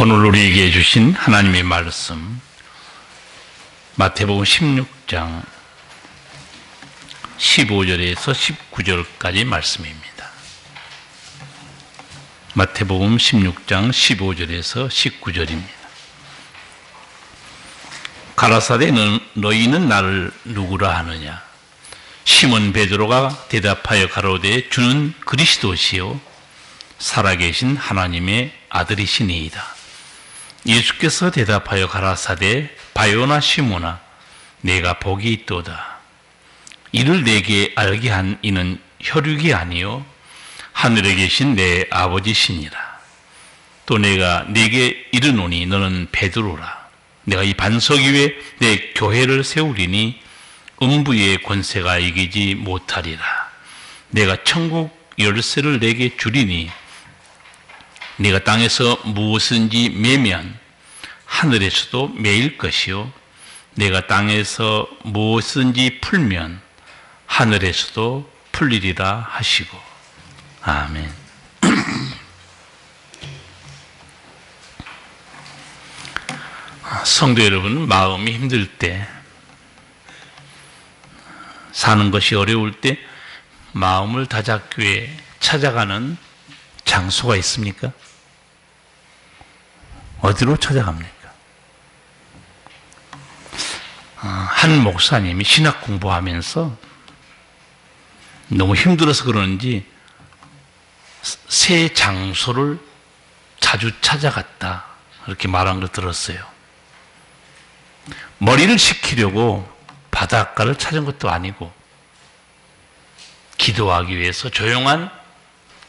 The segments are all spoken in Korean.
오늘 우리에게 주신 하나님의 말씀, 마태복음 16장 15절에서 19절까지 말씀입니다. 마태복음 16장 15절에서 19절입니다. 가라사대 너희는 나를 누구라 하느냐? 시몬 베드로가 대답하여 가로되 주는 그리스도시요 살아계신 하나님의 아들이시니이다. 예수께서 대답하여 가라사대 바요나 시몬아 내가 복이 있도다. 이를 내게 알게 한 이는 혈육이 아니요 하늘에 계신 내 아버지시니라. 또 내가 네게 이르노니 너는 베드로라. 내가 이 반석 위에 내 교회를 세우리니 음부의 권세가 이기지 못하리라. 내가 천국 열쇠를 내게 주리니 네가 땅에서 무엇인지 매면 하늘에서도 매일 것이요 내가 땅에서 무엇인지 풀면 하늘에서도 풀리리라 하시고. 아멘. 성도 여러분, 마음이 힘들 때, 사는 것이 어려울 때 마음을 다잡기 위해 찾아가는 장소가 있습니까? 어디로 찾아갑니까? 한 목사님이 신학 공부하면서 너무 힘들어서 그러는지 새 장소를 자주 찾아갔다, 이렇게 말한 걸 들었어요. 머리를 식히려고 바닷가를 찾은 것도 아니고 기도하기 위해서 조용한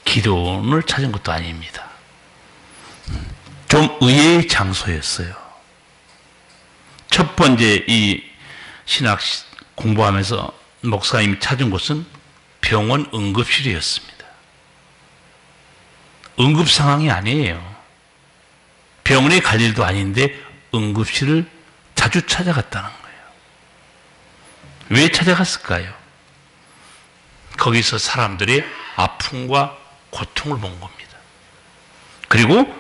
기도원을 찾은 것도 아닙니다. 좀 의외의 장소였어요. 첫 번째 이 신학 공부하면서 목사님이 찾은 곳은 병원 응급실이었습니다. 응급 상황이 아니에요. 병원에 갈 일도 아닌데 응급실을 자주 찾아갔다는 거예요. 왜 찾아갔을까요? 거기서 사람들의 아픔과 고통을 본 겁니다. 그리고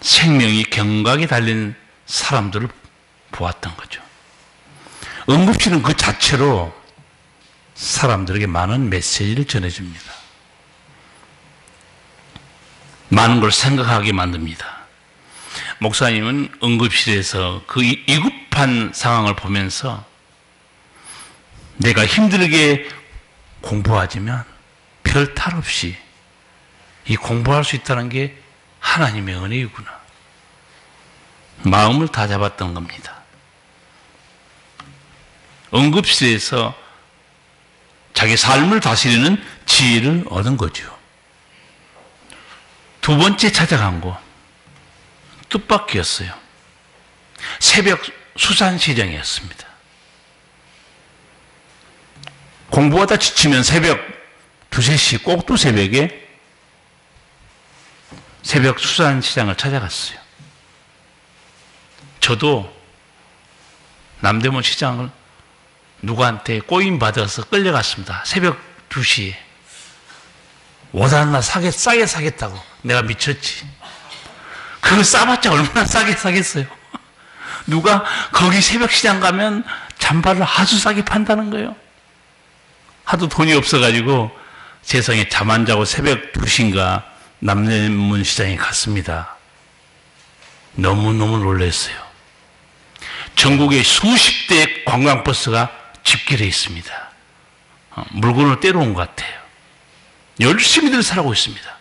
생명이 경각에 달린 사람들을 보았던 거죠. 응급실은 그 자체로 사람들에게 많은 메시지를 전해줍니다. 많은 걸 생각하게 만듭니다. 목사님은 응급실에서 그 위급한 상황을 보면서 내가 힘들게 공부하지만 별 탈 없이 이 공부할 수 있다는 게 하나님의 은혜이구나. 마음을 다 잡았던 겁니다. 응급실에서 자기 삶을 다스리는 지혜를 얻은 거죠. 두 번째 찾아간 곳, 뜻밖이었어요. 새벽 수산시장이었습니다. 공부하다 지치면 새벽 2, 3시, 꼭 또 새벽에 새벽 수산시장을 찾아갔어요. 저도 남대문 시장을 누구한테 꼬임받아서 끌려갔습니다. 새벽 2시에. 옷 하나 싸게 사겠다고. 내가 미쳤지. 그거 싸봤자 얼마나 싸게 사겠어요. 누가 거기 새벽 시장 가면 잠바를 아주 싸게 판다는 거예요. 하도 돈이 없어가지고 세상에 잠 안 자고 새벽 2시인가 남대문 시장에 갔습니다. 너무너무 놀랐어요. 전국에 수십 대의 관광버스가 집결해 있습니다. 물건을 떼러온 것 같아요. 열심히들 살고 있습니다.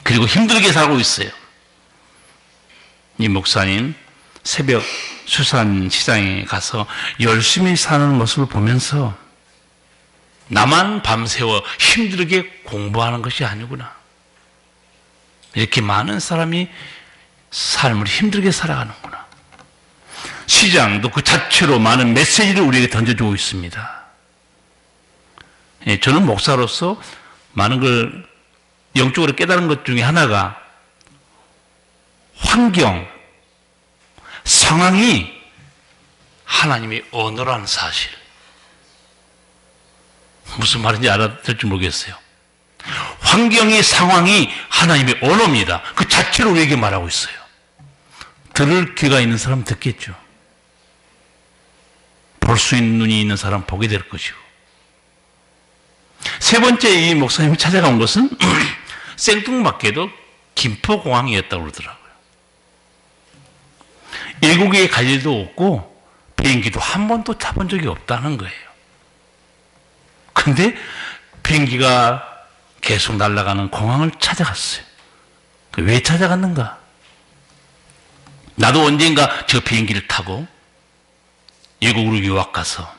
그리고 힘들게 살고 있어요. 이 목사님 새벽 수산시장에 가서 열심히 사는 모습을 보면서 나만 밤새워 힘들게 공부하는 것이 아니구나. 이렇게 많은 사람이 삶을 힘들게 살아가는구나. 시장도 그 자체로 많은 메시지를 우리에게 던져주고 있습니다. 저는 목사로서 많은 걸 영적으로 깨달은 것 중에 하나가 환경, 상황이 하나님의 언어라는 사실. 무슨 말인지 알아들을지 모르겠어요. 환경의 상황이 하나님의 언어입니다. 그 자체로 우리에게 말하고 있어요. 들을 귀가 있는 사람 듣겠죠. 볼 수 있는 눈이 있는 사람 보게 될 것이고. 세 번째 이 목사님이 찾아간 것은 생뚱맞게도 김포공항이었다고 그러더라고요. 외국에 갈 일도 없고 비행기도 한 번도 타본 적이 없다는 거예요. 근데 비행기가 계속 날아가는 공항을 찾아갔어요. 왜 찾아갔는가? 나도 언젠가 저 비행기를 타고 외국으로 유학 가서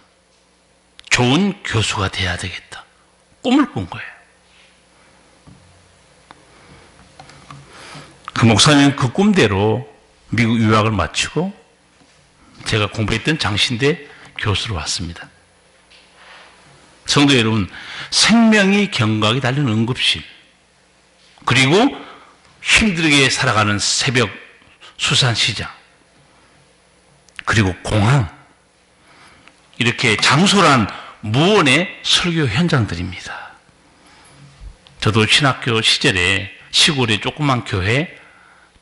좋은 교수가 돼야 되겠다. 꿈을 꾼 거예요. 그 목사님은 그 꿈대로 미국 유학을 마치고 제가 공부했던 장신대 교수로 왔습니다. 성도 여러분, 생명이 경각이 달린 응급실, 그리고 힘들게 살아가는 새벽 수산시장, 그리고 공항, 이렇게 장소란 무언의 설교 현장들입니다. 저도 신학교 시절에 시골의 조그만 교회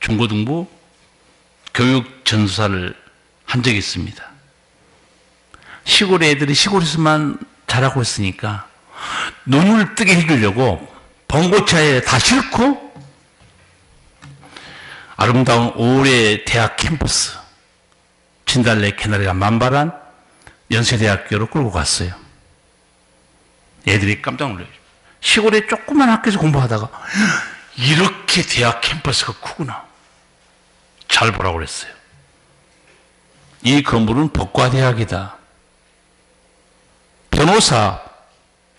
중고등부 교육 전도사를 한 적이 있습니다. 시골 애들이 시골에서만 자라고 있으니까 눈을 뜨게 해주려고 봉고차에 다 싣고 아름다운 올해 대학 캠퍼스 진달래 캐나리가 만발한 연세대학교로 끌고 갔어요. 애들이 깜짝 놀라요. 시골에 조그만 학교에서 공부하다가 이렇게 대학 캠퍼스가 크구나. 잘 보라고 그랬어요. 이 건물은 법과대학이다. 변호사,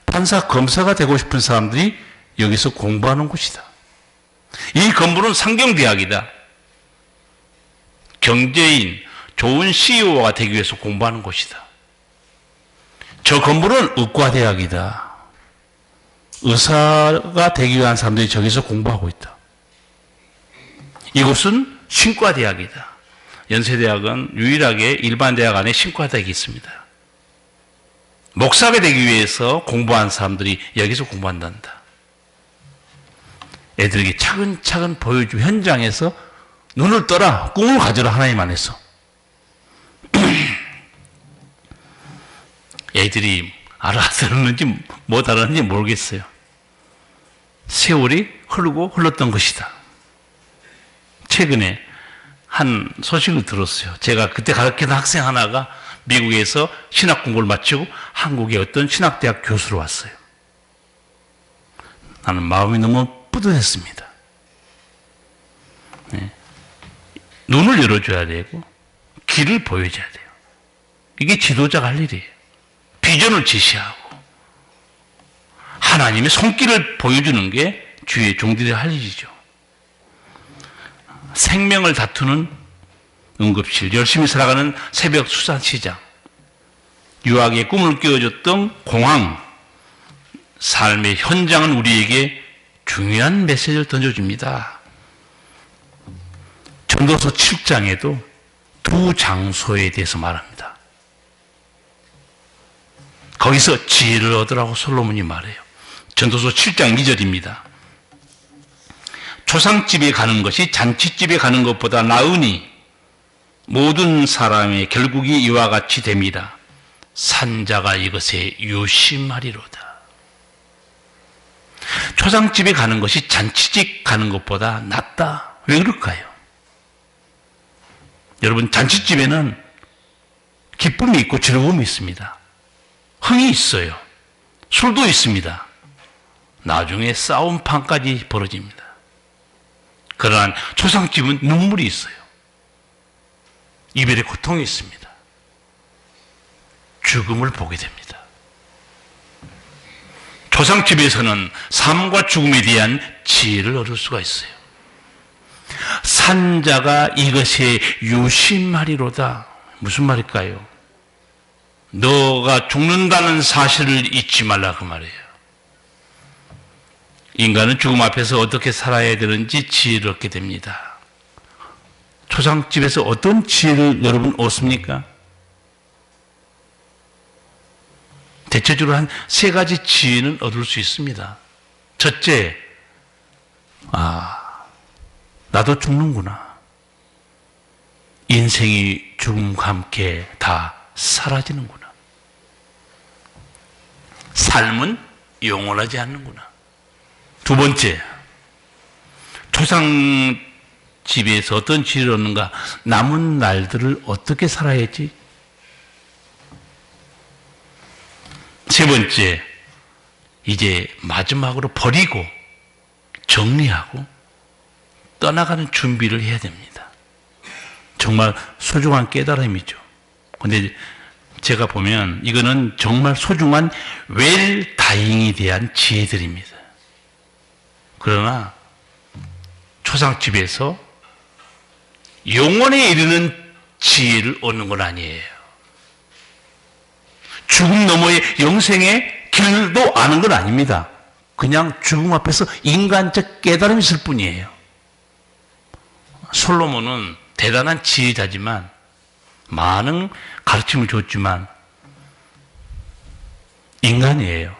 판사, 검사가 되고 싶은 사람들이 여기서 공부하는 곳이다. 이 건물은 상경대학이다. 경제인, 좋은 CEO가 되기 위해서 공부하는 곳이다. 저 건물은 의과대학이다. 의사가 되기 위한 사람들이 저기서 공부하고 있다. 이곳은 신과대학이다. 연세대학은 유일하게 일반 대학 안에 신과대학이 있습니다. 목사가 되기 위해서 공부한 사람들이 여기서 공부한단다. 애들에게 차근차근 보여주고 현장에서 눈을 떠라, 꿈을 가져라, 하나님 안에서. 애들이 알아들었는지 못 알았는지 모르겠어요. 세월이 흐르고 흘렀던 것이다. 최근에 한 소식을 들었어요. 제가 그때 가르치던 학생 하나가 미국에서 신학 공부를 마치고 한국의 어떤 신학대학 교수로 왔어요. 나는 마음이 너무 뿌듯했습니다. 네. 눈을 열어줘야 되고 길을 보여줘야 돼요. 이게 지도자가 할 일이에요. 비전을 제시하고 하나님의 손길을 보여주는 게 주의 종들이 할 일이죠. 생명을 다투는 응급실, 열심히 살아가는 새벽 수산시장, 유학의 꿈을 끼워줬던 공항, 삶의 현장은 우리에게 중요한 메시지를 던져줍니다. 전도서 7장에도 두 장소에 대해서 말합니다. 거기서 지혜를 얻으라고 솔로몬이 말해요. 전도서 7장 2절입니다. 초상집에 가는 것이 잔치집에 가는 것보다 나으니 모든 사람의 결국이 이와 같이 됩니다. 산자가 이것에 유심하리로다. 초상집에 가는 것이 잔치집 가는 것보다 낫다. 왜 그럴까요? 여러분, 잔치집에는 기쁨이 있고 즐거움이 있습니다. 흥이 있어요. 술도 있습니다. 나중에 싸움판까지 벌어집니다. 그러나 초상집은 눈물이 있어요. 이별의 고통이 있습니다. 죽음을 보게 됩니다. 초상집에서는 삶과 죽음에 대한 지혜를 얻을 수가 있어요. 산자가 이것에 유심하리로다. 무슨 말일까요? 너가 죽는다는 사실을 잊지 말라, 그 말이에요. 인간은 죽음 앞에서 어떻게 살아야 되는지 지혜를 얻게 됩니다. 초상집에서 어떤 지혜를 여러분 얻습니까? 대체적으로 한 세 가지 지혜는 얻을 수 있습니다. 첫째, 아, 나도 죽는구나. 인생이 죽음과 함께 다 사라지는구나. 삶은 영원하지 않는구나. 두 번째, 초상집에서 어떤 지혜를 얻는가? 남은 날들을 어떻게 살아야지? 세 번째, 이제 마지막으로 버리고 정리하고 떠나가는 준비를 해야 됩니다. 정말 소중한 깨달음이죠. 근데 제가 보면 이거는 정말 소중한 웰다잉에 대한 지혜들입니다. 그러나 초상집에서 영원에 이르는 지혜를 얻는 건 아니에요. 죽음 너머의 영생의 길도 아는 건 아닙니다. 그냥 죽음 앞에서 인간적 깨달음이 있을 뿐이에요. 솔로몬은 대단한 지혜자지만 많은 가르침을 줬지만 인간이에요.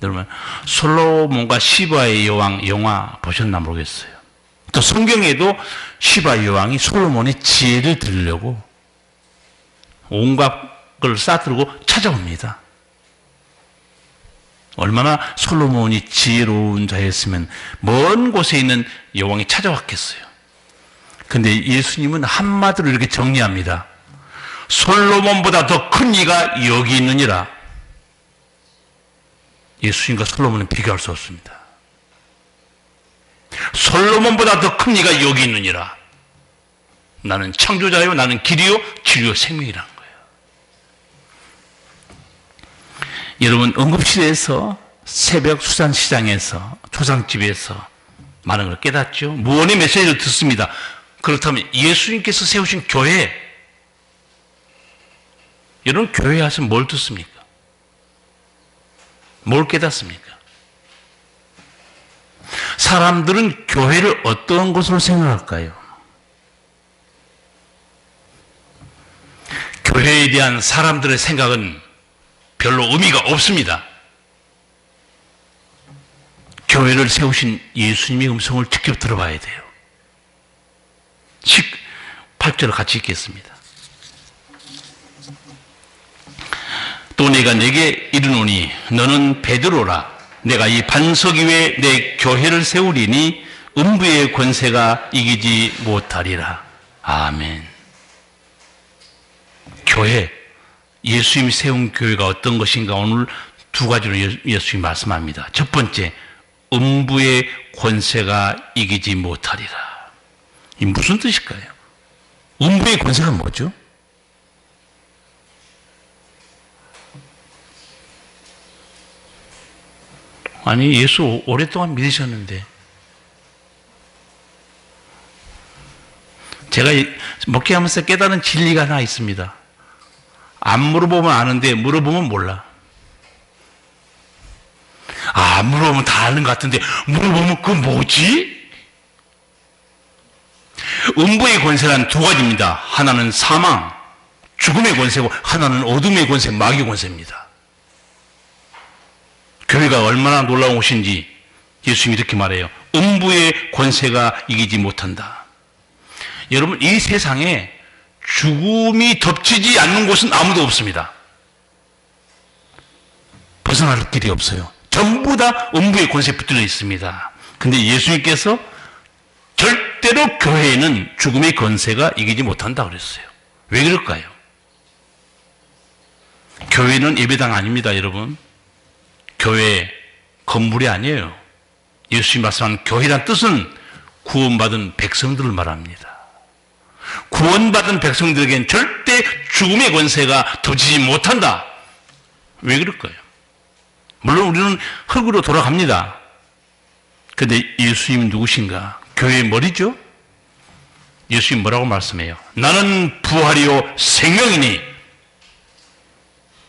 여러분, 솔로몬과 시바의 여왕 영화 보셨나 모르겠어요. 또 성경에도 시바 여왕이 솔로몬의 지혜를 들으려고 온갖 걸 싸들고 찾아옵니다. 얼마나 솔로몬이 지혜로운 자였으면 먼 곳에 있는 여왕이 찾아왔겠어요. 근데 예수님은 한마디로 이렇게 정리합니다. 솔로몬보다 더 큰 이가 여기 있느니라. 예수님과 솔로몬은 비교할 수 없습니다. 솔로몬보다 더 큰 이가 여기 있느니라. 나는 창조자요, 나는 길이요, 진리요, 생명이라는 거예요. 여러분, 응급실에서 새벽 수산시장에서 초상집에서 많은 걸 깨닫죠. 무언의 메시지를 듣습니다. 그렇다면 예수님께서 세우신 교회, 여러분 교회 와서 뭘 듣습니까? 뭘 깨닫습니까? 사람들은 교회를 어떤 것으로 생각할까요? 교회에 대한 사람들의 생각은 별로 의미가 없습니다. 교회를 세우신 예수님의 음성을 직접 들어봐야 돼요. 18절 같이 읽겠습니다. 또 내가 내게 이르노니 너는 베드로라. 내가 이 반석 위에 내 교회를 세우리니 음부의 권세가 이기지 못하리라. 아멘. 교회, 예수님이 세운 교회가 어떤 것인가 오늘 두 가지로 예수님이 말씀합니다. 첫 번째, 음부의 권세가 이기지 못하리라. 이 무슨 뜻일까요? 음부의 권세가 뭐죠? 아니, 예수 오랫동안 믿으셨는데 제가 목회하면서 깨달은 진리가 하나 있습니다. 안 물어보면 아는데 물어보면 몰라. 아, 물어보면 다 아는 것 같은데 물어보면 그건 뭐지? 음부의 권세란 두 가지입니다. 하나는 사망, 죽음의 권세고 하나는 어둠의 권세, 마귀의 권세입니다. 교회가 얼마나 놀라운 곳인지 예수님이 이렇게 말해요. 음부의 권세가 이기지 못한다. 여러분, 이 세상에 죽음이 덮치지 않는 곳은 아무도 없습니다. 벗어날 길이 없어요. 전부 다 음부의 권세에 붙들려 있습니다. 근데 예수님께서 절대로 교회에는 죽음의 권세가 이기지 못한다 그랬어요. 왜 그럴까요? 교회는 예배당 아닙니다, 여러분. 교회 건물이 아니에요. 예수님이 말씀한 교회란 뜻은 구원받은 백성들을 말합니다. 구원받은 백성들에겐 절대 죽음의 권세가 덮치지 못한다. 왜 그럴까요? 물론 우리는 흙으로 돌아갑니다. 그런데 예수님은 누구신가? 교회의 머리죠? 예수님 뭐라고 말씀해요? 나는 부활이요 생명이니.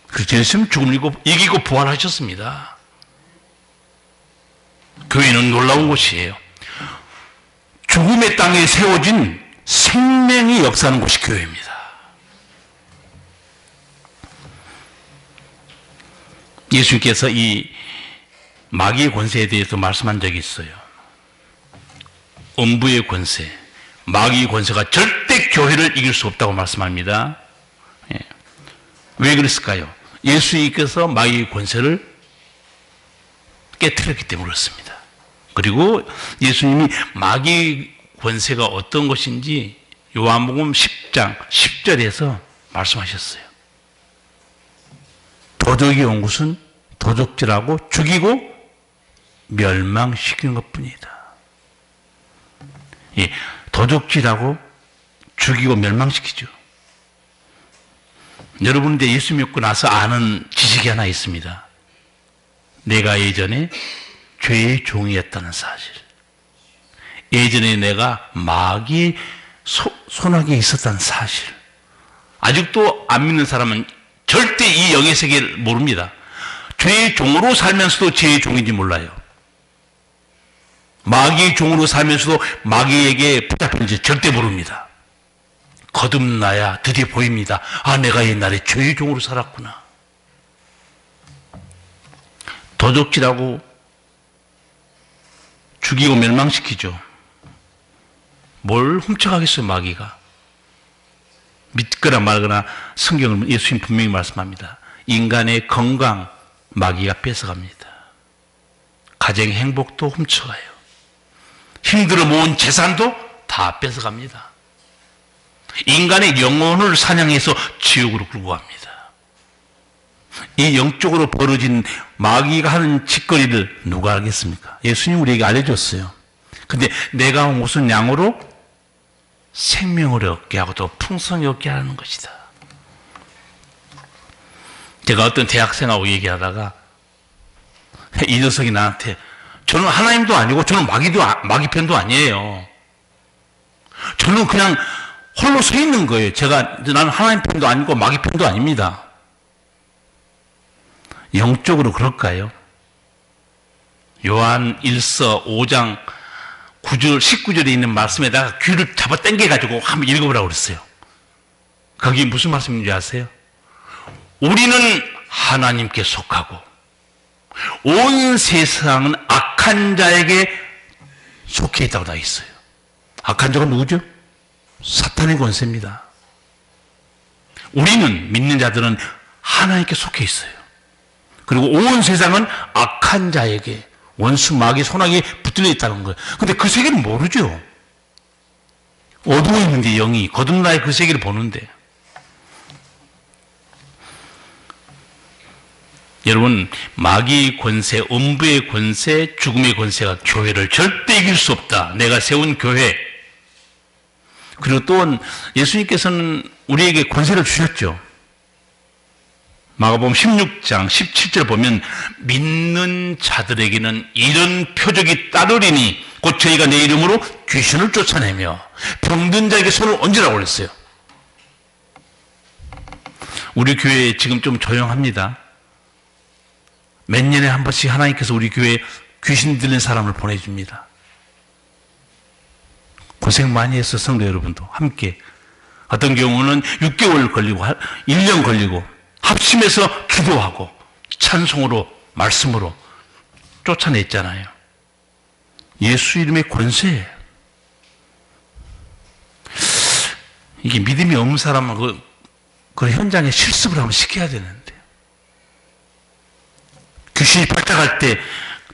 그래서 예수님 죽음을 이기고 부활하셨습니다. 교회는 놀라운 곳이에요. 죽음의 땅에 세워진 생명이 역사하는 곳이 교회입니다. 예수님께서 이 마귀의 권세에 대해서 말씀한 적이 있어요. 음부의 권세, 마귀의 권세가 절대 교회를 이길 수 없다고 말씀합니다. 예. 왜 그랬을까요? 예수님께서 마귀의 권세를 깨뜨렸기 때문에 그렇습니다. 그리고 예수님이 마귀의 권세가 어떤 것인지 요한복음 10장 10절에서 말씀하셨어요. 도적이 온 것은 도적질하고 죽이고 멸망시키는 것뿐이다. 예, 도적질하고 죽이고 멸망시키죠. 여러분들 예수 믿고 나서 아는 지식이 하나 있습니다. 내가 예전에 죄의 종이었다는 사실. 예전에 내가 마귀의 손아귀에 있었다는 사실. 아직도 안 믿는 사람은 절대 이 영의 세계를 모릅니다. 죄의 종으로 살면서도 죄의 종인지 몰라요. 마귀의 종으로 살면서도 마귀에게 붙잡혔는지 절대 모릅니다. 거듭나야 드디어 보입니다. 아, 내가 옛날에 죄의 종으로 살았구나. 도적질하고 죽이고 멸망시키죠. 뭘 훔쳐가겠어요, 마귀가. 믿거나 말거나 성경을 예수님 분명히 말씀합니다. 인간의 건강 마귀가 뺏어갑니다. 가정 행복도 훔쳐가요. 힘들어 모은 재산도 다 뺏어갑니다. 인간의 영혼을 사냥해서 지옥으로 끌고 갑니다. 이 영적으로 벌어진 마귀가 하는 짓거리를 누가 알겠습니까? 예수님 우리에게 알려줬어요. 근데 내가 온 것은 양으로 생명을 얻게 하고 또 풍성히 얻게 하는 것이다. 제가 어떤 대학생하고 얘기하다가 이 녀석이 나한테 저는 하나님도 아니고 저는 마귀 편도 아니에요. 저는 그냥 홀로 서 있는 거예요. 나는 하나님 편도 아니고 마귀 편도 아닙니다. 영적으로 그럴까요? 요한 1서 5장 9절, 19절에 있는 말씀에다가 귀를 잡아 당겨가지고 한번 읽어보라고 그랬어요. 거기 무슨 말씀인지 아세요? 우리는 하나님께 속하고 온 세상은 악한 자에게 속해 있다고 나 있어요. 악한 자가 누구죠? 사탄의 권세입니다. 우리는 믿는 자들은 하나님께 속해 있어요. 그리고 온 세상은 악한 자에게 원수 마귀 손아귀에 붙들려 있다는 거예요. 근데 그 세계는 모르죠. 어두워 있는데 영이 거듭나야 그 세계를 보는데. 여러분, 마귀의 권세, 음부의 권세, 죽음의 권세가 교회를 절대 이길 수 없다. 내가 세운 교회. 그리고 또 예수님께서는 우리에게 권세를 주셨죠. 마가복음 16장 17절 보면 믿는 자들에게는 이런 표적이 따르리니 곧 저희가 내 이름으로 귀신을 쫓아내며 병든 자에게 손을 얹으라고 그랬어요. 우리 교회 지금 좀 조용합니다. 몇 년에 한 번씩 하나님께서 우리 교회에 귀신 들린 사람을 보내줍니다. 고생 많이 했어, 성도 여러분도 함께. 어떤 경우는 6개월 걸리고 1년 걸리고 합심해서 기도하고 찬송으로 말씀으로 쫓아냈잖아요. 예수 이름의 권세. 이게 믿음이 없는 사람은 그 현장에 실습을 한번 시켜야 되는데, 귀신이 발작할 때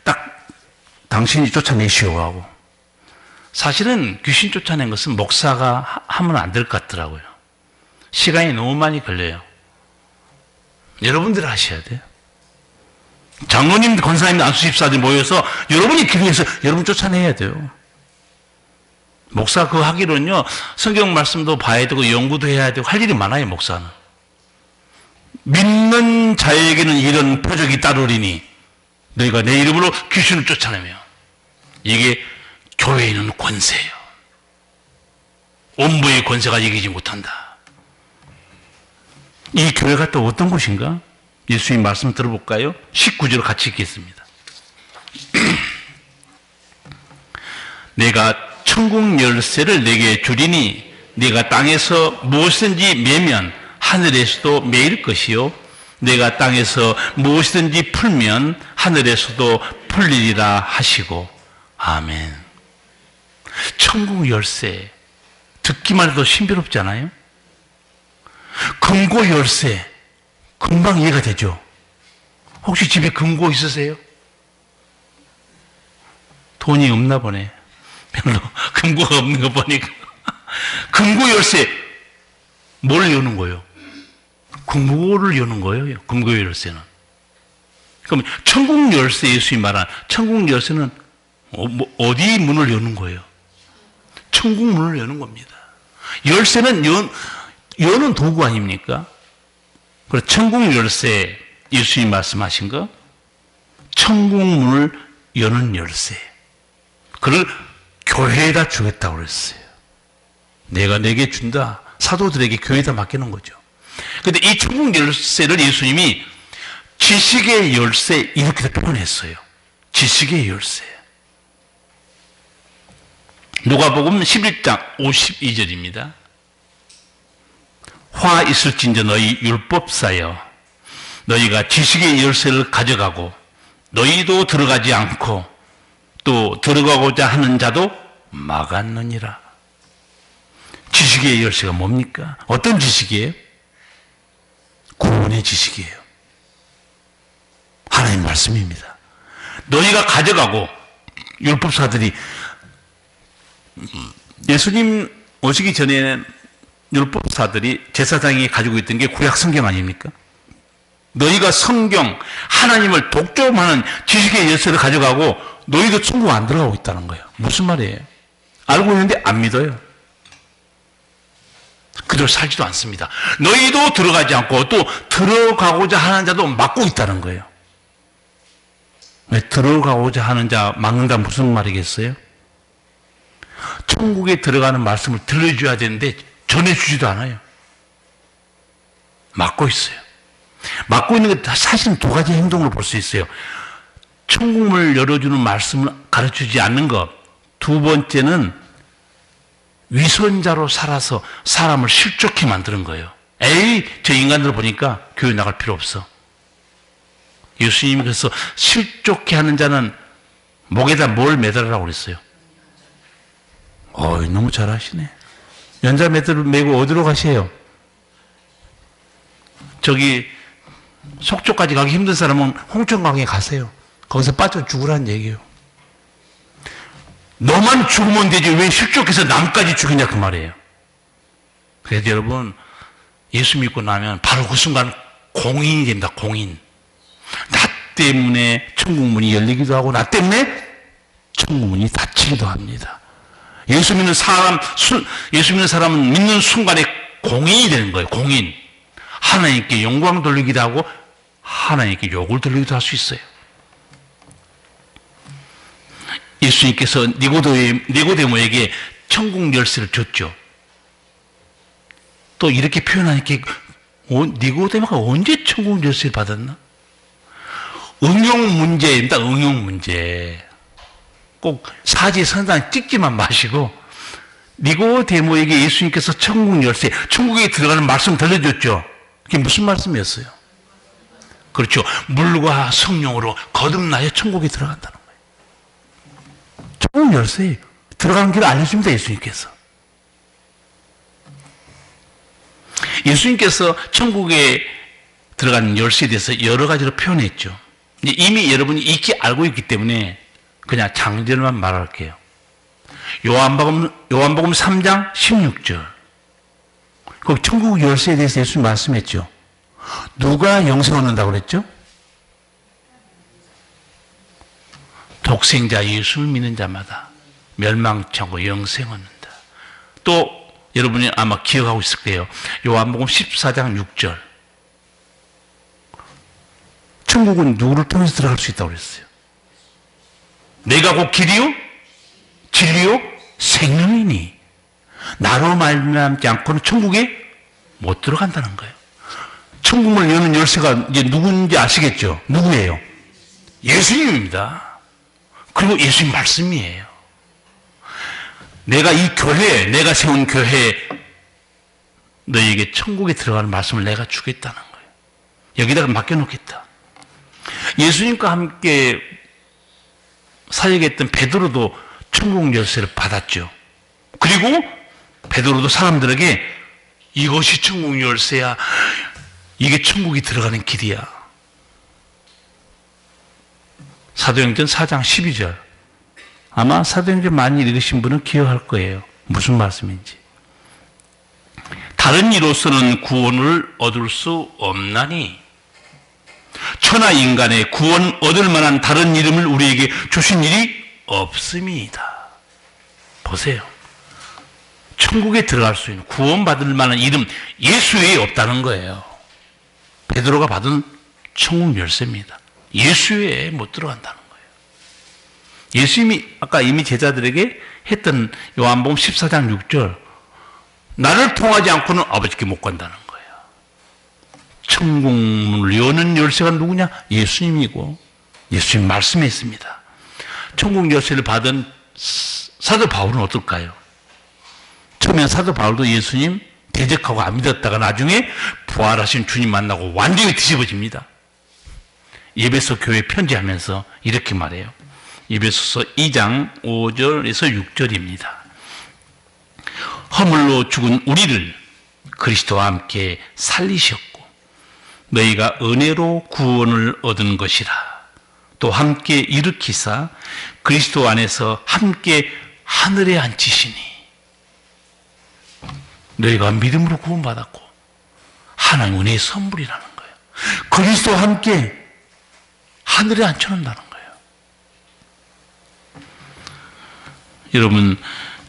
딱 당신이 쫓아내시오 하고. 사실은 귀신 쫓아낸 것은 목사가 하면 안 될 것 같더라고요. 시간이 너무 많이 걸려요. 여러분들 하셔야 돼요. 장로님들, 권사님들, 안수집사들 모여서 여러분이 기도해서 여러분 쫓아내야 돼요. 목사 그거 하기로는요, 성경 말씀도 봐야 되고 연구도 해야 되고 할 일이 많아요, 목사는. 믿는 자에게는 이런 표적이 따르리니 너희가 내 이름으로 귀신을 쫓아내며. 이게 교회에 있는 권세예요. 음부의 권세가 이기지 못한다. 이 교회가 또 어떤 곳인가? 예수님 말씀 들어볼까요? 19절 같이 읽겠습니다. 내가 천국 열쇠를 내게 주리니 내가 땅에서 무엇이든지 매면 하늘에서도 매일 것이요 내가 땅에서 무엇이든지 풀면 하늘에서도 풀리리라 하시고. 아멘. 천국 열쇠. 듣기만 해도 신비롭지 않아요? 금고 열쇠. 금방 이해가 되죠? 혹시 집에 금고 있으세요? 돈이 없나 보네. 별로 금고가 없는 거 보니까. 금고 열쇠. 뭘 여는 거예요? 금고를 여는 거예요. 금고 열쇠는. 그럼 천국 열쇠, 예수님이 말한 천국 열쇠는 어디 문을 여는 거예요? 천국 문을 여는 겁니다. 열쇠는 여는 도구 아닙니까? 그래서 천국 열쇠, 예수님이 말씀하신 거, 천국 문을 여는 열쇠. 그걸 교회에다 주겠다고 그랬어요. 내가 내게 준다. 사도들에게 교회에다 맡기는 거죠. 근데 이 천국 열쇠를 예수님이 지식의 열쇠 이렇게 표현했어요. 지식의 열쇠. 누가복음 11장 52절입니다. 화 있을진저 너희 율법사여 너희가 지식의 열쇠를 가져가고 너희도 들어가지 않고 또 들어가고자 하는 자도 막았느니라. 지식의 열쇠가 뭡니까? 어떤 지식이에요? 구원의 지식이에요. 하나님 말씀입니다. 너희가 가져가고, 율법사들이 예수님 오시기 전에는 율법사들이 제사장이 가지고 있던 게 구약 성경 아닙니까? 너희가 성경, 하나님을 독점하는 지식의 열쇠를 가져가고 너희도 천국 안 들어가고 있다는 거예요. 무슨 말이에요? 알고 있는데 안 믿어요. 그대로 살지도 않습니다. 너희도 들어가지 않고 또 들어가고자 하는 자도 막고 있다는 거예요. 왜 들어가고자 하는 자 막는다 무슨 말이겠어요? 천국에 들어가는 말씀을 들려줘야 되는데 전해주지도 않아요. 막고 있어요. 막고 있는 게 사실은 두 가지 행동으로 볼 수 있어요. 천국문을 열어주는 말씀을 가르치지 않는 것. 두 번째는 위선자로 살아서 사람을 실족해 만드는 거예요. 에이, 저 인간들 보니까 교회 나갈 필요 없어. 예수님이 그래서 실족해 하는 자는 목에다 뭘 매달으라고 그랬어요? 너무 잘하시네. 연자매들을 메고 어디로 가세요? 저기 속초까지 가기 힘든 사람은 홍천강에 가세요. 거기서 빠져 죽으라는 얘기예요. 너만 죽으면 되지 왜 실족해서 남까지 죽이냐 그 말이에요. 그래서 여러분 예수 믿고 나면 바로 그 순간 공인이 됩니다. 공인. 나 때문에 천국문이 열리기도 하고 나 때문에 천국문이 닫히기도 합니다. 예수 믿는 사람은 믿는 순간에 공인이 되는 거예요. 공인. 하나님께 영광 돌리기도 하고 하나님께 욕을 돌리기도 할 수 있어요. 예수님께서 니고데모에게 천국 열쇠를 줬죠. 또 이렇게 표현하니까 니고데모가 언제 천국 열쇠를 받았나? 응용 문제입니다. 응용 문제. 꼭 사지선단 찍지만 마시고 니고데모에게 예수님께서 천국 열쇠, 천국에 들어가는 말씀 들려줬죠. 그게 무슨 말씀이었어요? 그렇죠. 물과 성령으로 거듭나야 천국에 들어간다는 거예요. 천국 열쇠 들어가는 길을 알려줍니다. 예수님께서. 예수님께서 천국에 들어가는 열쇠에 대해서 여러 가지로 표현했죠. 이미 여러분이 익히 알고 있기 때문에 그냥 장절만 말할게요. 요한복음 3장 16절. 거기 천국 열쇠에 대해서 예수님 말씀했죠. 누가 영생 얻는다고 그랬죠? 독생자 예수를 믿는 자마다 멸망치 않고 영생 얻는다. 또 여러분이 아마 기억하고 있을 거예요. 요한복음 14장 6절. 천국은 누구를 통해서 들어갈 수 있다고 그랬어요? 내가 곧 길이요 진리요 생명이니 나로 말미암지 않고는 천국에 못 들어간다는 거예요. 천국문을 여는 열쇠가 이제 누군지 아시겠죠? 누구예요? 예수님입니다. 그리고 예수님 말씀이에요. 내가 이 교회, 내가 세운 교회에 너희에게 천국에 들어가는 말씀을 내가 주겠다는 거예요. 여기다가 맡겨놓겠다. 예수님과 함께 사역했던 베드로도 천국 열쇠를 받았죠. 그리고 베드로도 사람들에게 이것이 천국 열쇠야. 이게 천국이 들어가는 길이야. 사도행전 4장 12절. 아마 사도행전 많이 읽으신 분은 기억할 거예요. 무슨 말씀인지. 다른 이로서는 구원을 얻을 수 없나니 천하 인간의 구원 얻을 만한 다른 이름을 우리에게 주신 일이 없음이다. 보세요. 천국에 들어갈 수 있는 구원받을 만한 이름 예수 외에 없다는 거예요. 베드로가 받은 천국 열쇠입니다. 예수 외에 못 들어간다는 거예요. 예수님이 아까 이미 제자들에게 했던 요한복음 14장 6절 나를 통하지 않고는 아버지께 못 간다는 거예요. 천국문을 여는 열쇠가 누구냐? 예수님이고 예수님 말씀에 있습니다. 천국 열쇠를 받은 사도 바울은 어떨까요? 처음에 사도 바울도 예수님 대적하고 안 믿었다가 나중에 부활하신 주님 만나고 완전히 뒤집어집니다. 에베소 교회 편지하면서 이렇게 말해요. 에베소서 2장 5절에서 6절입니다. 허물로 죽은 우리를 그리스도와 함께 살리셨고 너희가 은혜로 구원을 얻은 것이라. 또 함께 일으키사 그리스도 안에서 함께 하늘에 앉히시니 너희가 믿음으로 구원받았고 하나님 은혜의 선물이라는 거예요. 그리스도와 함께 하늘에 앉혀놓는다는 거예요. 여러분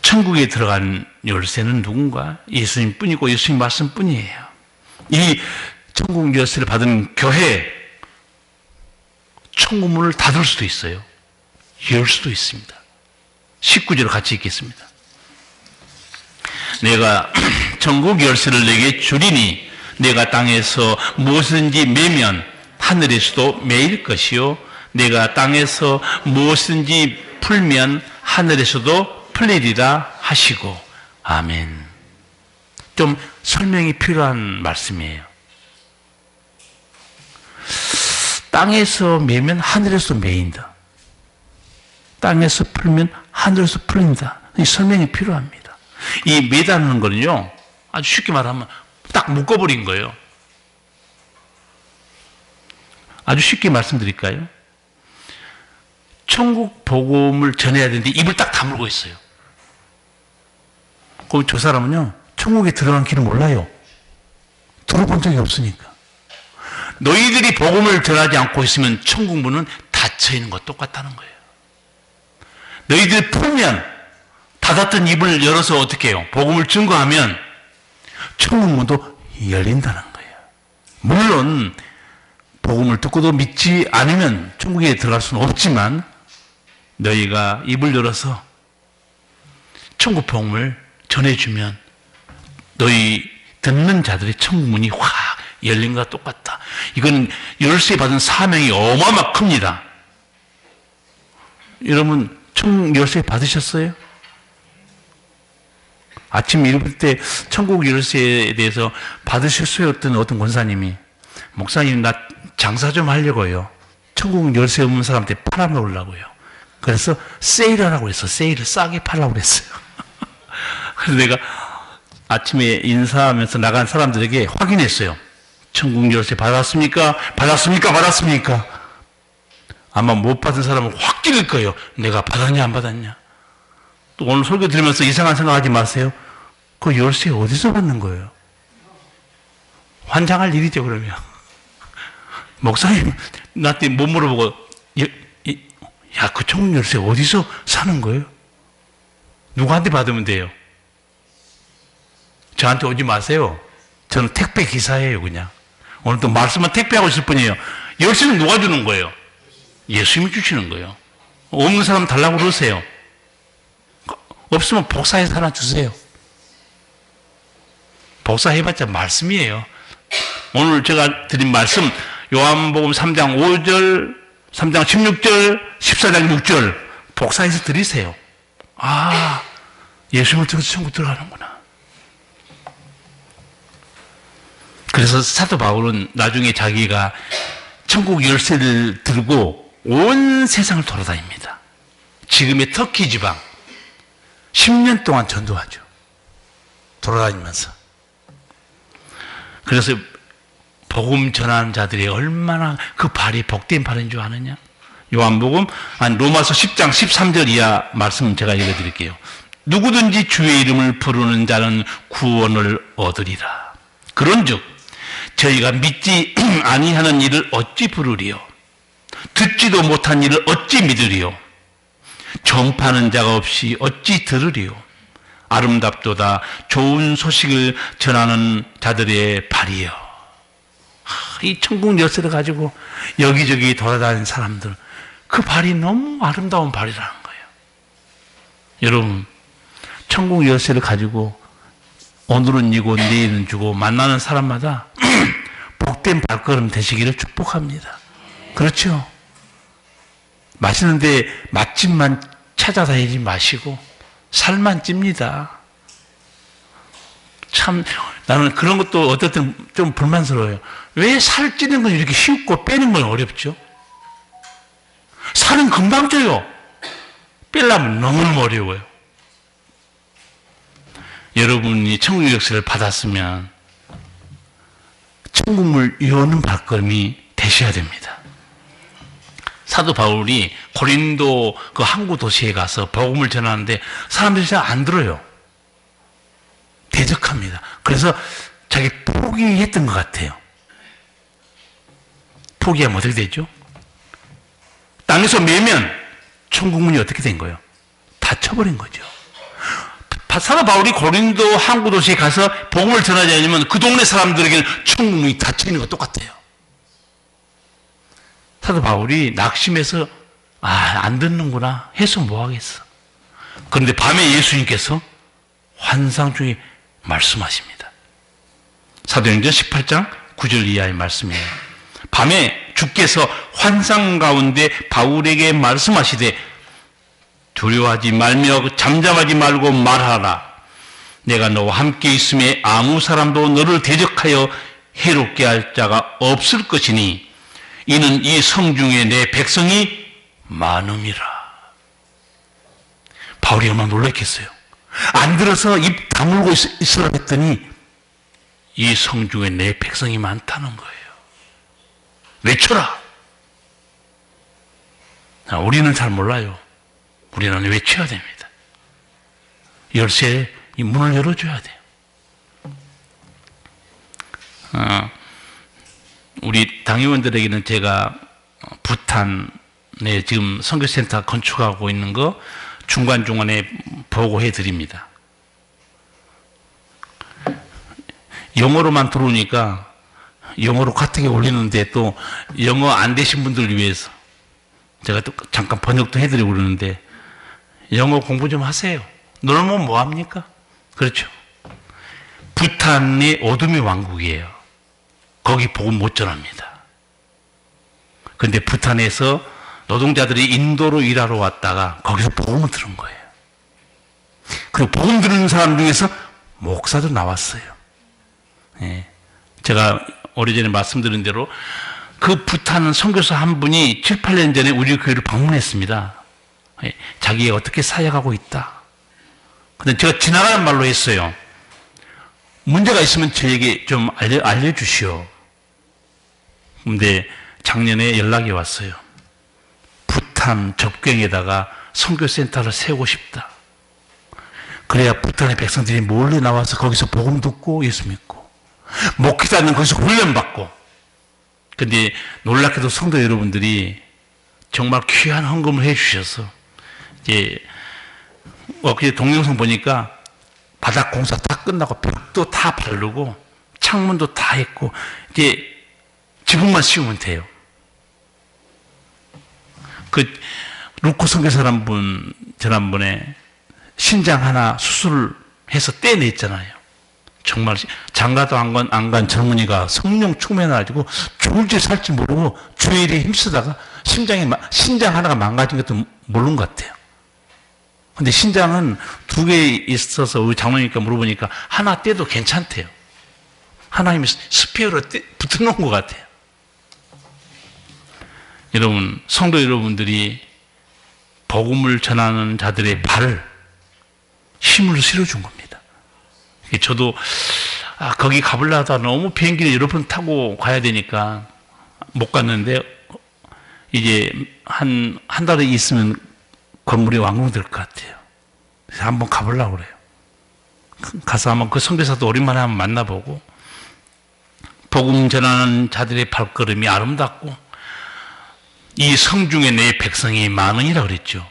천국에 들어간 열쇠는 누군가? 예수님 뿐이고 예수님 말씀 뿐이에요. 이 천국 열쇠를 받은 교회 천국문을 닫을 수도 있어요. 열 수도 있습니다. 19절 같이 읽겠습니다. 내가 천국 열쇠를 내게 주리니 내가 땅에서 무엇이든지 매면 하늘에서도 매일 것이요 내가 땅에서 무엇이든지 풀면 하늘에서도 풀리리라 하시고. 아멘. 좀 설명이 필요한 말씀이에요. 땅에서 매면 하늘에서 매인다. 땅에서 풀면 하늘에서 풀린다. 이 설명이 필요합니다. 이 매다는 거는요, 아주 쉽게 말하면 딱 묶어버린 거예요. 아주 쉽게 말씀드릴까요? 천국 복음을 전해야 되는데 입을 딱 다물고 있어요. 그럼 저 사람은요, 천국에 들어간 길을 몰라요. 들어본 적이 없으니까. 너희들이 복음을 전하지 않고 있으면 천국 문은 닫혀 있는 것 똑같다는 거예요. 너희들이 풀면 닫았던 입을 열어서 어떻게 해요? 복음을 증거하면 천국 문도 열린다는 거예요. 물론 복음을 듣고도 믿지 않으면 천국에 들어갈 수는 없지만 너희가 입을 열어서 천국 복음을 전해주면 너희 듣는 자들의 천국 문이 확 열린 것과 똑같다. 이건 열쇠 받은 사명이 어마어마 큽니다. 여러분 천국 열쇠 받으셨어요? 아침 읽을 때 천국 열쇠에 대해서 받으셨어요? 어떤 권사님이 목사님 나 장사 좀 하려고요. 천국 열쇠 없는 사람한테 팔아먹으려고요. 그래서 세일하라고 했어. 세일을 싸게 팔라고 그랬어요. 그래서 내가 아침에 인사하면서 나간 사람들에게 확인했어요. 천국 열쇠 받았습니까? 받았습니까? 받았습니까? 아마 못 받은 사람은 확 찔릴 거예요. 내가 받았냐 안 받았냐. 또 오늘 설교 들으면서 이상한 생각하지 마세요. 그 열쇠 어디서 받는 거예요? 환장할 일이죠 그러면. 목사님 나한테 못 물어보고 야, 그 천국 열쇠 어디서 사는 거예요? 누구한테 받으면 돼요? 저한테 오지 마세요. 저는 택배 기사예요 그냥. 오늘 또 말씀만 택배하고 있을 뿐이에요. 열쇠는 누가 주는 거예요? 예수님이 주시는 거예요. 없는 사람 달라고 그러세요. 없으면 복사해서 하나 주세요. 복사해봤자 말씀이에요. 오늘 제가 드린 말씀 요한복음 3장 5절 3장 16절 14장 6절 복사해서 드리세요. 아, 예수님을 통해서 천국 들어가는구나. 그래서 사도 바울은 나중에 자기가 천국 열쇠를 들고 온 세상을 돌아다닙니다. 지금의 터키 지방, 10년 동안 전도하죠. 돌아다니면서. 그래서 복음 전하는 자들이 얼마나 그 발이 복된 발인 줄 아느냐? 요한복음, 로마서 10장 13절 이하 말씀 제가 읽어드릴게요. 누구든지 주의 이름을 부르는 자는 구원을 얻으리라. 그런즉 저희가 믿지 아니하는 일을 어찌 부르리요? 듣지도 못한 일을 어찌 믿으리요? 전파하는 자가 없이 어찌 들으리요? 아름답도다 좋은 소식을 전하는 자들의 발이요. 이 천국 열쇠를 가지고 여기저기 돌아다니는 사람들, 그 발이 너무 아름다운 발이라는 거예요. 여러분, 천국 열쇠를 가지고 오늘은 이고 내일은 주고 만나는 사람마다 복된 발걸음 되시기를 축복합니다. 그렇죠? 맛있는데 맛집만 찾아다니지 마시고 살만 찝니다. 참 나는 그런 것도 어떨 때는 좀 불만스러워요. 왜 살 찌는 건 이렇게 쉽고 빼는 건 어렵죠? 살은 금방 쪄요. 빼려면 너무 어려워요. 여러분이 천국 역사를 받았으면 천국을 여는 발걸음이 되셔야 됩니다. 사도 바울이 고린도 그 항구 도시에 가서 복음을 전하는데 사람들이 잘 안 들어요. 대적합니다. 그래서 자기 포기했던 것 같아요. 포기하면 어떻게 되죠? 땅에서 매면 천국문이 어떻게 된 거예요? 닫혀버린 거죠. 사도 바울이 고린도 항구 도시에 가서 복음을 전하지 않으면 그 동네 사람들에게는 천국문이 닫혀 있는 것 똑같아요. 사도 바울이 낙심해서 안 듣는구나 해서 뭐 하겠어. 그런데 밤에 예수님께서 환상 중에 말씀하십니다. 사도행전 18장 9절 이하의 말씀이에요. 밤에 주께서 환상 가운데 바울에게 말씀하시되 두려워하지 말며 잠잠하지 말고 말하라. 내가 너와 함께 있음에 아무 사람도 너를 대적하여 해롭게 할 자가 없을 것이니 이는 이 성중에 내 백성이 많음이라. 바울이 얼마나 놀랐겠어요. 안 들어서 입 다물고 있으라 했더니 이 성중에 내 백성이 많다는 거예요. 외쳐라. 우리는 잘 몰라요. 우리는 외쳐야 됩니다. 열쇠 이 문을 열어줘야 돼요. 우리 당의원들에게는 제가 부탄에 지금 선교센터 건축하고 있는 거 중간중간에 보고해 드립니다. 영어로만 들어오니까 영어로 카톡에 올리는데 또 영어 안 되신 분들을 위해서 제가 또 잠깐 번역도 해드리고 그러는데 영어 공부 좀 하세요. 놀면 뭐합니까? 그렇죠. 부탄이 어둠의 왕국이에요. 거기 복음 못 전합니다. 그런데 부탄에서 노동자들이 인도로 일하러 왔다가 거기서 복음을 들은 거예요. 그리고 복음 들은 사람 중에서 목사도 나왔어요. 예. 제가 오래전에 말씀드린 대로 그 부탄 선교사 한 분이 7, 8년 전에 우리 교회를 방문했습니다. 예. 자기가 어떻게 사역하고 있다. 근데 제가 지나가는 말로 했어요. 문제가 있으면 저에게 좀 알려주시오. 근데 작년에 연락이 왔어요. 부탄 접경에다가 선교센터를 세우고 싶다. 그래야 부탄의 백성들이 몰래 나와서 거기서 복음 듣고 예수 믿고 목회자는 거기서 훈련받고. 근데 놀랍게도 성도 여러분들이 정말 귀한 헌금을 해주셔서 이제 엊그제 동영상 보니까 바닥 공사 다 끝나고 벽도 다 바르고 창문도 다 했고 이제 지붕만 씌우면 돼요. 그 루코 선교사란 분 지난번에 신장 하나 수술해서 떼냈잖아요. 정말 장가도 안 간 젊은이가 성령 충만해가지고 죽을지 살지 모르고 주의 일에 힘쓰다가 신장 하나가 망가진 것도 모르는 것 같아요. 근데 신장은 2개 있어서 우리 장로님께 물어보니까 하나 떼도 괜찮대요. 하나님이 스페어로 붙여놓은 것 같아요. 여러분, 성도 여러분들이 복음을 전하는 자들의 발을 힘을 실어준 겁니다. 저도 거기 가보려 하다 너무 비행기를 여러 번 타고 가야 되니까 못 갔는데 이제 한 달에 있으면 건물이 완공될 것 같아요. 그래서 한번 가보려고 그래요. 가서 한번 그 선교사도 오랜만에 한번 만나보고, 복음 전하는 자들의 발걸음이 아름답고 이 성중에 내 백성이 많으니라 그랬죠.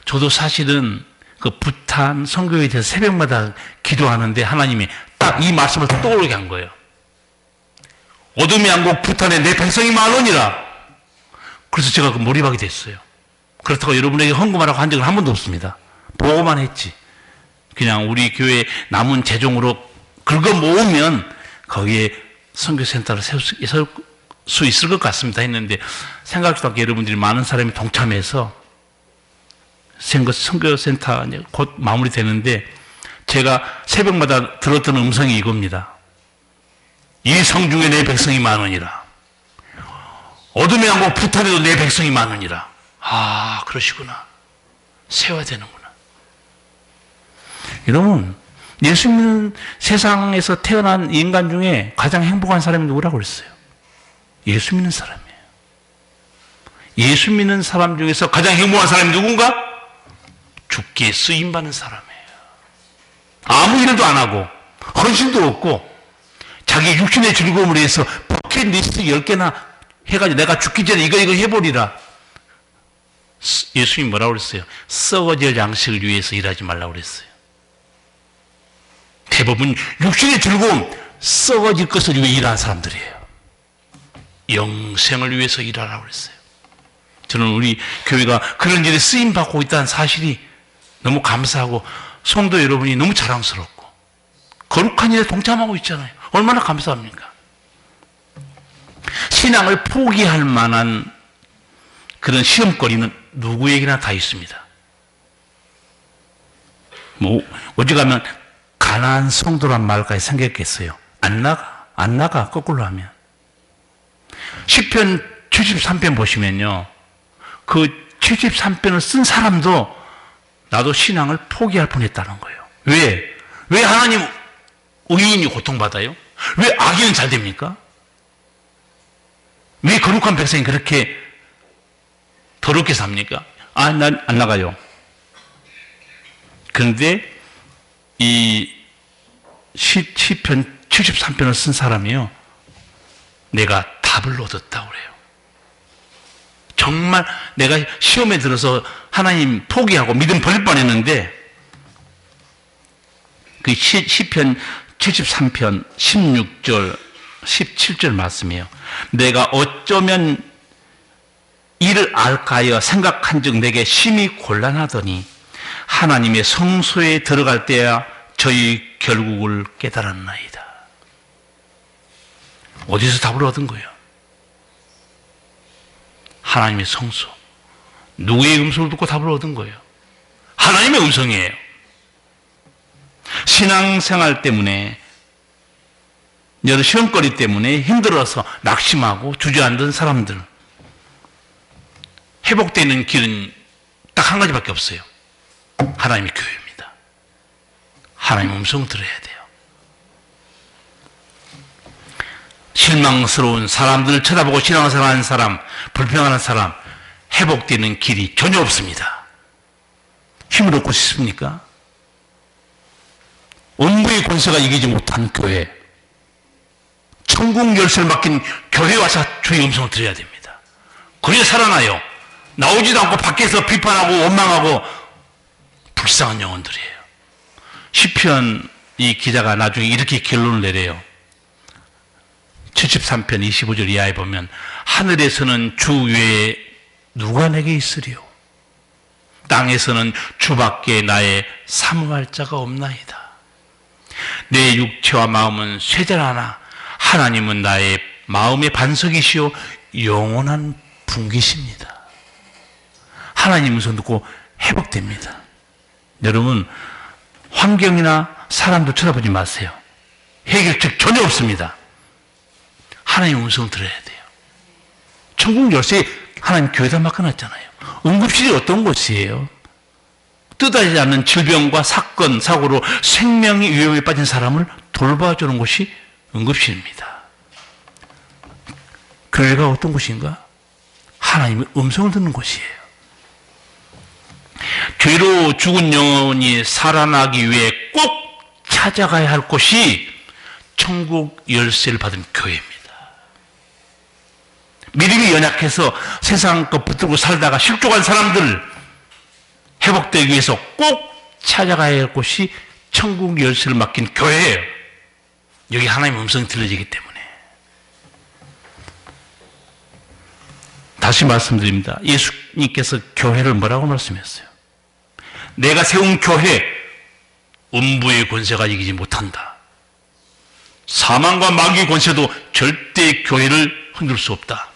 저도 사실은 그 부탄 선교에 대해서 새벽마다 기도하는데 하나님이 딱 이 말씀을 떠오르게 한 거예요. 어둠의 왕국 부탄에 내 백성이 많으니라. 그래서 제가 그 몰입하게 됐어요. 그렇다고 여러분에게 헌금하라고 한 적은 한 번도 없습니다. 보고만 했지. 그냥 우리 교회 남은 재종으로 긁어 모으면 거기에 선교센터를 세울 수 있을 것 같습니다 했는데, 생각지도 않게 여러분들이 많은 사람이 동참해서 선교센터 곧 마무리되는데, 제가 새벽마다 들었던 음성이 이겁니다. 이 성중에 내 백성이 많으니라. 어둠의 왕국 부탄에도 내 백성이 많으니라. 아, 그러시구나. 세워야 되는구나. 여러분, 예수 믿는 세상에서 태어난 인간 중에 가장 행복한 사람이 누구라고 그랬어요? 예수 믿는 사람이에요. 예수 믿는 사람 중에서 가장 행복한 사람이 누군가? 죽게 쓰임받는 사람이에요. 아무 일도 안 하고 헌신도 없고 자기 육신의 즐거움을 위해서 버킷리스트 10개나 해가지고 내가 죽기 전에 이거 해버리라. 예수님이 뭐라고 그랬어요? 썩어질 양식을 위해서 일하지 말라고 그랬어요. 대부분 육신의 즐거움, 썩어질 것을 위해 일하는 사람들이에요. 영생을 위해서 일하라고 그랬어요. 저는 우리 교회가 그런 일에 쓰임받고 있다는 사실이 너무 감사하고, 성도 여러분이 너무 자랑스럽고 거룩한 일에 동참하고 있잖아요. 얼마나 감사합니까? 신앙을 포기할 만한 그런 시험거리는 누구에게나 다 있습니다. 오직하면 가난한 성도란 말까지 생겼겠어요. 안 나가 거꾸로 하면. 시편 73편 보시면요, 그 73편을 쓴 사람도 나도 신앙을 포기할 뻔했다는 거예요. 왜 하나님 의인이 고통받아요? 왜 악인은 잘 됩니까? 왜 거룩한 백성이 그렇게 더럽게 삽니까? 난 안 나가요. 그런데 이 시편 73편을 쓴 사람이요, 내가 답을 얻었다고 그래요. 정말 내가 시험에 들어서 하나님 포기하고 믿음 버릴 뻔했는데, 그 시편 73편 16절 17절 말씀이에요. 내가 어쩌면 이를 알까 하여 생각한 즉 내게 심히 곤란하더니 하나님의 성소에 들어갈 때야 저희 결국을 깨달았나이다. 어디서 답을 얻은 거예요? 하나님의 성소. 누구의 음성을 듣고 답을 얻은 거예요? 하나님의 음성이에요. 신앙생활 때문에, 여러 시험거리 때문에 힘들어서 낙심하고 주저앉은 사람들, 회복되는 길은 딱 한 가지밖에 없어요. 하나님의 교회입니다. 하나님의 음성을 들어야 돼요. 실망스러운 사람들을 쳐다보고 신앙생활하는 사람, 불평하는 사람, 회복되는 길이 전혀 없습니다. 힘을 얻고 싶습니까? 음부의 권세가 이기지 못한 교회, 천국 열쇠를 맡긴 교회 와서 주의 음성을 들어야 됩니다. 그래야 살아나요. 나오지도 않고 밖에서 비판하고 원망하고 불쌍한 영혼들이에요. 시편 이 기자가 나중에 이렇게 결론을 내려요. 73편 25절 이하에 보면, 하늘에서는 주 외에 누가 내게 있으리요? 땅에서는 주밖에 나의 사모할 자가 없나이다. 내 육체와 마음은 쇠잔하나 하나님은 나의 마음의 반석이시요 영원한 분기십니다. 하나님 음성 듣고 회복됩니다. 여러분, 환경이나 사람도 쳐다보지 마세요. 해결책 전혀 없습니다. 하나님 음성을 들어야 돼요. 천국 열쇠 하나님 교회다 맡겨놨잖아요. 응급실이 어떤 곳이에요? 뜻하지 않는 질병과 사건, 사고로 생명의 위험에 빠진 사람을 돌봐주는 곳이 응급실입니다. 교회가 어떤 곳인가? 하나님의 음성을 듣는 곳이에요. 죄로 죽은 영혼이 살아나기 위해 꼭 찾아가야 할 곳이 천국 열쇠를 받은 교회입니다. 믿음이 연약해서 세상 것 붙들고 살다가 실족한 사람들 회복되기 위해서 꼭 찾아가야 할 곳이 천국 열쇠를 맡긴 교회예요. 여기 하나님의 음성이 들려지기 때문에. 다시 말씀드립니다. 예수님께서 교회를 뭐라고 말씀했어요? 내가 세운 교회, 음부의 권세가 이기지 못한다. 사망과 마귀의 권세도 절대 교회를 흔들 수 없다.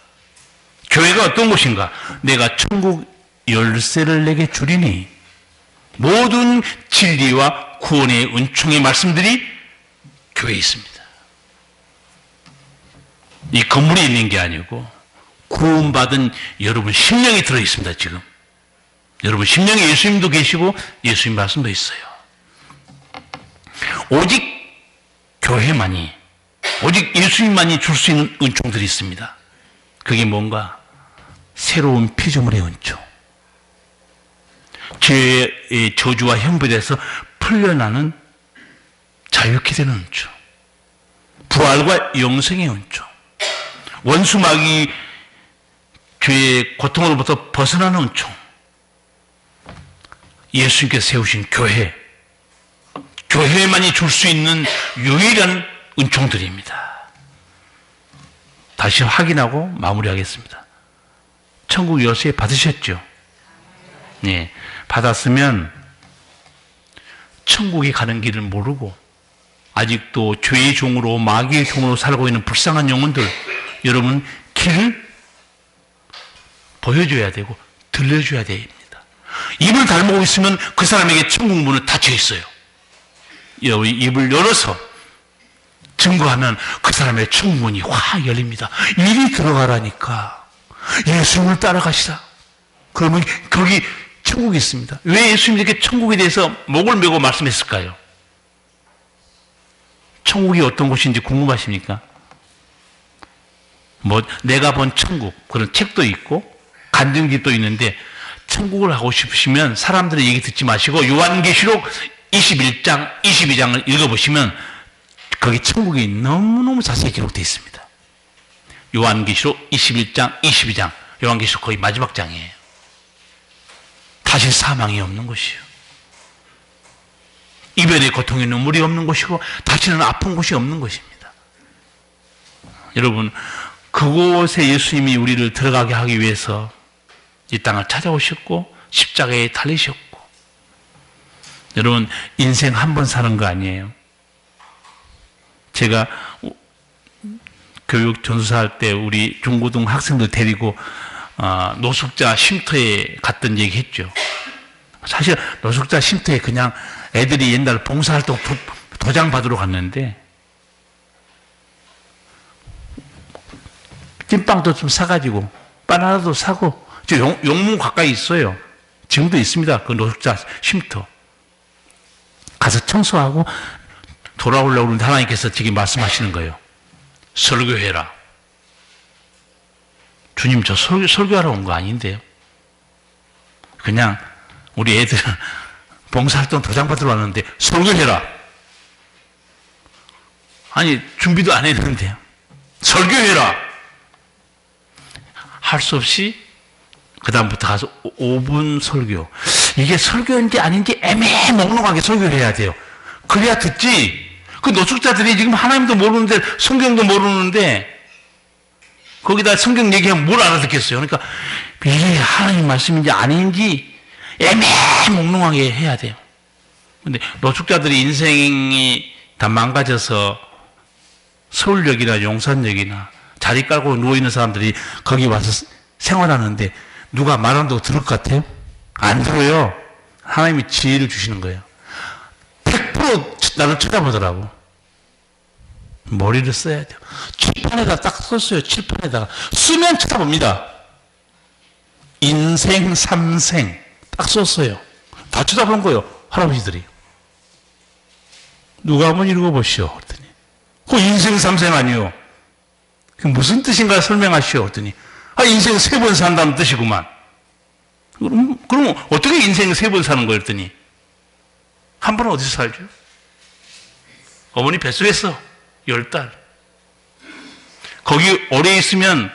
교회가 어떤 곳인가? 내가 천국 열쇠를 내게 주리니 모든 진리와 구원의 은총의 말씀들이 교회에 있습니다. 이 건물에 있는 게 아니고 구원받은 여러분 심령이 들어있습니다. 지금 여러분 심령에 예수님도 계시고 예수님 말씀도 있어요. 오직 교회만이, 오직 예수님만이 줄 수 있는 은총들이 있습니다. 그게 뭔가? 새로운 피조물의 은총, 죄의 저주와 형벌에서 풀려나는 자유케 되는 은총, 부활과 영생의 은총, 원수 마귀 죄의 고통으로부터 벗어나는 은총, 예수님께서 세우신 교회, 교회만이 줄 수 있는 유일한 은총들입니다. 다시 확인하고 마무리하겠습니다. 천국 열쇠 받으셨죠? 네, 받았으면 천국에 가는 길을 모르고 아직도 죄의 종으로 마귀의 종으로 살고 있는 불쌍한 영혼들, 여러분 길을 보여줘야 되고 들려줘야 됩니다. 입을 닮고 있으면 그 사람에게 천국 문은 닫혀 있어요. 입을 열어서 증거하면 그 사람의 천국 문이 확 열립니다. 이리 들어가라니까. 예수님을 따라가시라. 그러면 거기 천국이 있습니다. 왜 예수님이 이렇게 천국에 대해서 목을 메고 말씀했을까요? 천국이 어떤 곳인지 궁금하십니까? 내가 본 천국, 그런 책도 있고 간증기도 있는데, 천국을 하고 싶으시면 사람들의 얘기 듣지 마시고 요한계시록 21장, 22장을 읽어보시면 거기 천국이 너무너무 자세히 기록되어 있습니다. 요한계시록 21장, 22장, 요한계시록 거의 마지막 장이에요. 다시 사망이 없는 곳이요, 이별의 고통의 눈물이 없는 곳이고 다시는 아픈 곳이 없는 곳입니다. 여러분, 그곳에 예수님이 우리를 들어가게 하기 위해서 이 땅을 찾아오셨고 십자가에 달리셨고, 여러분 인생 한 번 사는 거 아니에요. 제가 교육 전수사할 때 우리 중고등 학생들 데리고 노숙자 쉼터에 갔던 얘기 했죠. 사실 노숙자 쉼터에 그냥 애들이 옛날 봉사활동 도장 받으러 갔는데 찐빵도 좀 사가지고 바나나도 사고, 저 용문 가까이 있어요. 지금도 있습니다. 그 노숙자 쉼터. 가서 청소하고 돌아오려고 하는데 하나님께서 지금 말씀하시는 거예요. 설교해라. 주님, 저 설교하러 온 거 아닌데요. 그냥 우리 애들 봉사활동 도장 받으러 왔는데 설교해라. 아니, 준비도 안 했는데요. 설교해라. 할 수 없이 그 다음부터 가서 5분 설교. 이게 설교인지 아닌지 애매모호하게 설교를 해야 돼요. 그래야 듣지. 그 노숙자들이 지금 하나님도 모르는데 성경도 모르는데 거기다 성경 얘기하면 뭘 알아듣겠어요. 그러니까 이게 하나님 말씀인지 아닌지 애매모호하게 해야 돼요. 근데 노숙자들이 인생이 다 망가져서 서울역이나 용산역이나 자리 깔고 누워있는 사람들이 거기 와서 생활하는데 누가 말한다고 들을 것 같아요? 안 들어요. 하나님이 지혜를 주시는 거예요. 100% 나를 쳐다보더라고. 머리를 써야 돼요. 칠판에다 딱 썼어요. 칠판에다가 쓰면 쳐다봅니다. 인생 삼생 딱 썼어요. 다 쳐다보는 거예요. 할아버지들이. 누가 한번 읽어보시오. 그랬더니. 그 인생 삼생 아니요. 그 무슨 뜻인가 설명하시오. 그랬더니. 인생 3번 산다는 뜻이구만. 그럼 어떻게 인생 3번 사는 거예요? 그랬더니. 한 번은 어디서 살죠? 어머니 뱃속에서 10달. 거기 오래 있으면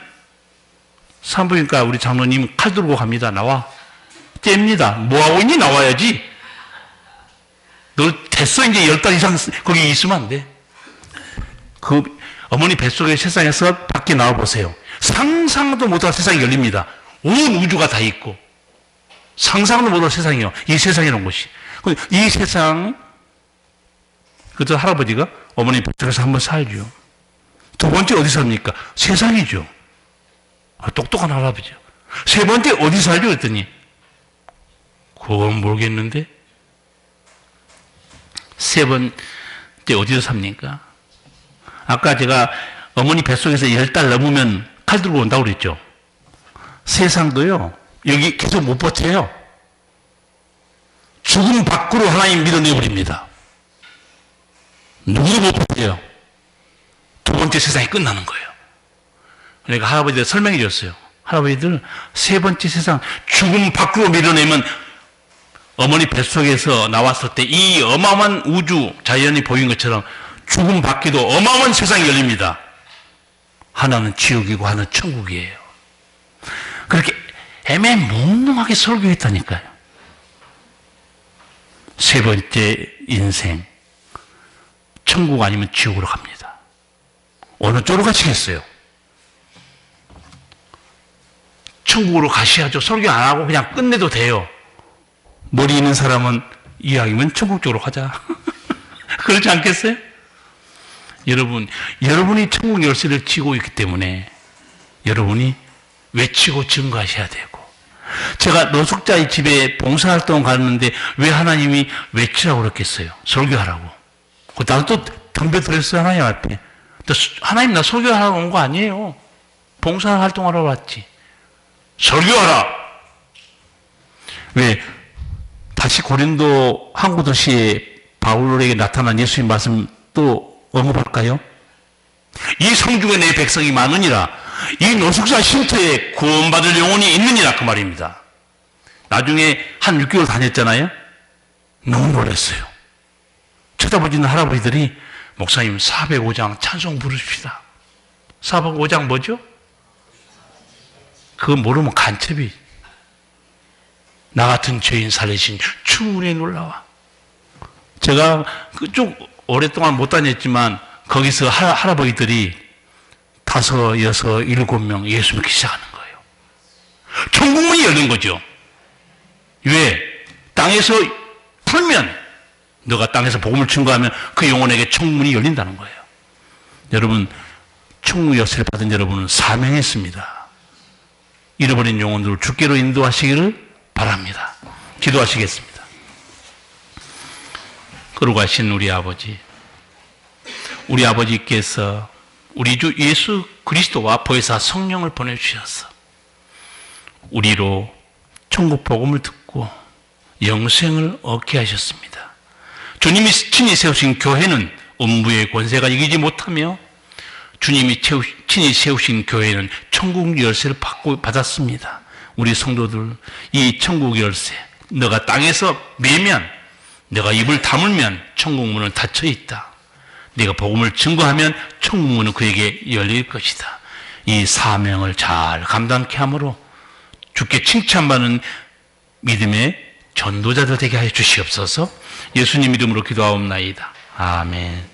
산부인과 우리 장로님 칼 들고 갑니다. 나와. 잽니다. 뭐하고 있니? 나와야지. 너 됐어. 이제 10달 이상 거기 있으면 안 돼. 그 어머니 뱃속의 세상에서 밖에 나와보세요. 상상도 못할 세상이 열립니다. 온 우주가 다 있고 상상도 못할 세상이요. 이 세상이라는 것이. 이 세상 그저 할아버지가 어머니 뱃속에서 한번 살죠. 두 번째 어디 삽니까? 세상이죠. 똑똑한 할아버지요. 세 번째 어디 살죠? 그랬더니 그건 모르겠는데 세 번째 어디서 삽니까? 아까 제가 어머니 뱃속에서 10달 넘으면 칼 들고 온다고 그랬죠. 세상도요. 여기 계속 못 버텨요. 죽음 밖으로 하나님 밀어내버립니다. 누구도 못 버텨요. 두 번째 세상이 끝나는 거예요. 그러니까 할아버지들 설명해 줬어요. 할아버지들 세 번째 세상 죽음 밖으로 밀어내면 어머니 뱃속에서 나왔을 때 이 어마어마한 우주 자연이 보인 것처럼 죽음 밖에도 어마어마한 세상이 열립니다. 하나는 지옥이고 하나는 천국이에요. 그렇게 애매모호하게 설교했다니까요. 세 번째 인생 천국 아니면 지옥으로 갑니다. 어느 쪽으로 가시겠어요? 천국으로 가셔야죠. 설교 안 하고 그냥 끝내도 돼요. 머리 있는 사람은 이왕이면 천국 쪽으로 가자. 그렇지 않겠어요? 여러분이 천국 열쇠를 쥐고 있기 때문에 여러분이 외치고 증거하셔야 되고, 제가 노숙자의 집에 봉사활동 가는데 왜 하나님이 외치라고 그랬겠어요? 설교하라고. 나도 또 덤벼들었어요, 하나님 앞에. 하나님 나 설교하러 온 거 아니에요. 봉사활동하러 왔지. 설교하라! 왜? 다시 고린도 항구 도시에 바울에게 나타난 예수님 말씀 또 언급할까요? 이 성중에 내 백성이 많으니라. 이 노숙자 쉼터에 구원받을 영혼이 있느니라. 그 말입니다. 나중에 한 6개월 다녔잖아요. 너무 놀랐어요. 쳐다보지는 할아버지들이 목사님 405장 찬송 부르십시다. 405장 뭐죠? 그거 모르면 간첩이. 나 같은 죄인 살리신 주은혜 놀라와. 제가 쭉 오랫동안 못 다녔지만 거기서 할아버지들이 5, 6, 7명 예수 믿기 시작하는 거예요. 천국문이 열린 거죠. 왜? 땅에서 풀면, 너가 땅에서 복음을 증거하면 그 영혼에게 천국문이 열린다는 거예요. 여러분, 천국 열쇠를 받은 여러분은 사명했습니다. 잃어버린 영혼들을 주께로 인도하시기를 바랍니다. 기도하시겠습니다. 거룩하신 우리 아버지, 우리 아버지께서 우리 주 예수 그리스도와 보혜사 성령을 보내주셔서 우리로 천국 복음을 듣고 영생을 얻게 하셨습니다. 주님이 친히 세우신 교회는 음부의 권세가 이기지 못하며 주님이 친히 세우신 교회는 천국 열쇠를 받았습니다. 우리 성도들 이 천국 열쇠, 너가 땅에서 매면, 너가 입을 다물면 천국 문은 닫혀 있다. 네가 복음을 증거하면 천국 문은 그에게 열릴 것이다. 이 사명을 잘 감당케 함으로 주께 칭찬받는 믿음의 전도자들 되게 하여 주시옵소서. 예수님 이름으로 기도하옵나이다. 아멘.